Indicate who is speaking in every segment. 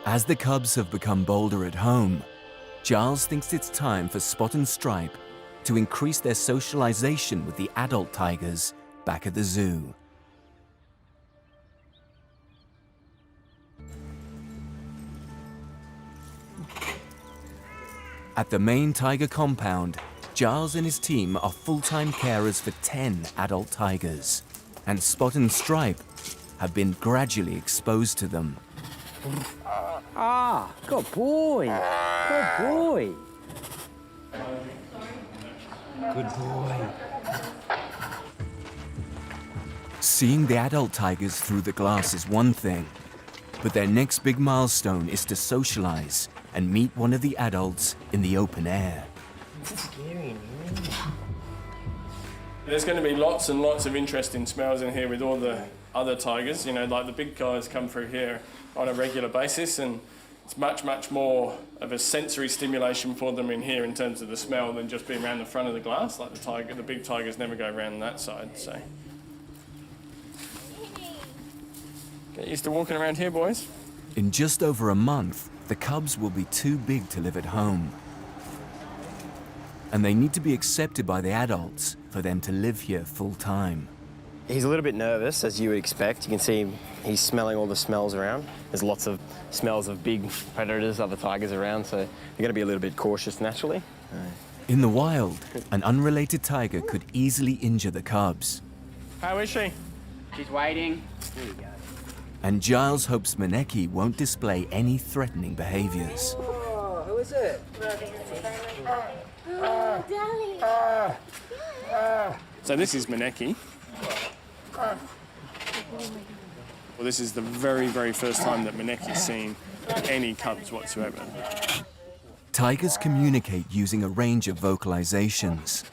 Speaker 1: As the cubs have become bolder at home, Giles thinks it's time for Spot and Stripe to increase their socialization with the adult tigers back at the zoo. At the main tiger compound, Giles and his team are full-time carers for 10 adult tigers, and Spot and Stripe have been gradually exposed to them.
Speaker 2: Ah, good boy. Good boy. Good boy.
Speaker 1: Seeing the adult tigers through the glass is one thing, but their next big milestone is to socialize and meet one of the adults in the open air.
Speaker 2: Scary, man.
Speaker 3: There's going to be lots and lots of interesting smells in here with all the other tigers. You know, like the big guys come through here on a regular basis, and it's much, much more of a sensory stimulation for them in here in terms of the smell than just being around the front of the glass. Like the big tigers never go around that side, so. Get used to walking around here, boys.
Speaker 1: In just over a month, the cubs will be too big to live at home. And they need to be accepted by the adults for them to live here full time.
Speaker 2: He's a little bit nervous, as you would expect. You can see he's smelling all the smells around. There's lots of smells of big predators, other tigers around, so you're going to be a little bit cautious naturally.
Speaker 1: In the wild, an unrelated tiger could easily injure the cubs.
Speaker 3: How is she?
Speaker 4: She's waiting.
Speaker 2: There you go.
Speaker 1: And Giles hopes Maneki won't display any threatening behaviors.
Speaker 2: Oh, who is it?
Speaker 5: Oh, darling.
Speaker 3: So this is Maneki. Well, this is the very, very first time that Maneki's seen any cubs whatsoever.
Speaker 1: Tigers communicate using a range of vocalizations.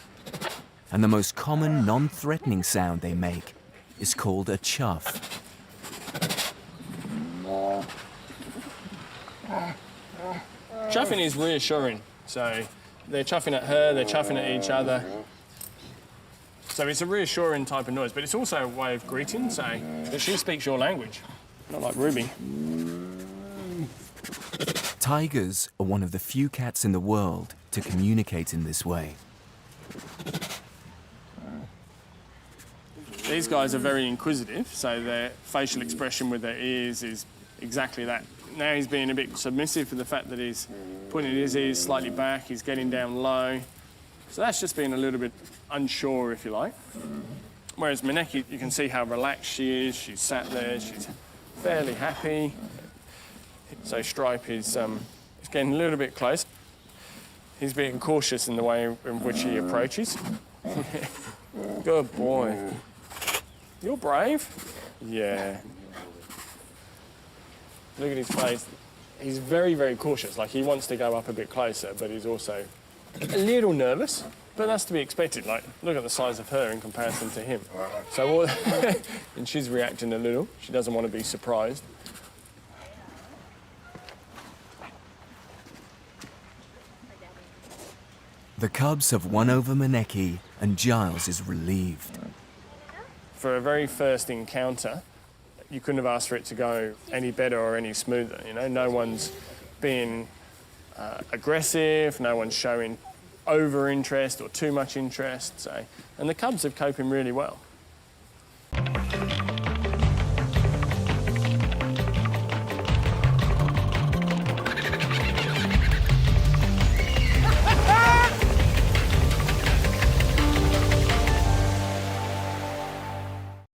Speaker 1: And the most common non-threatening sound they make is called a chuff.
Speaker 3: Chuffing is reassuring. So they're chuffing at her, they're chuffing at each other. So it's a reassuring type of noise, but it's also a way of greeting, so that she speaks your language, not like Ruby.
Speaker 1: Tigers are one of the few cats in the world to communicate in this way.
Speaker 3: These guys are very inquisitive, so their facial expression with their ears is exactly that. Now he's being a bit submissive for the fact that he's putting his ears slightly back, he's getting down low. So that's just being a little bit unsure, if you like. Whereas Maneki, you can see how relaxed she is. She's sat there, she's fairly happy. So Stripe is getting a little bit close. He's being cautious in the way in which he approaches. Good boy. You're brave. Yeah. Look at his face. He's very, very cautious. Like, he wants to go up a bit closer, but he's also a little nervous. But that's to be expected. Like, look at the size of her in comparison to him. So, and she's reacting a little. She doesn't want to be surprised.
Speaker 1: The cubs have won over Maneki, and Giles is relieved.
Speaker 3: For a very first encounter, you couldn't have asked for it to go any better or any smoother. You know, no one's being aggressive, no one's showing over interest or too much interest. So, and the cubs are coping really well.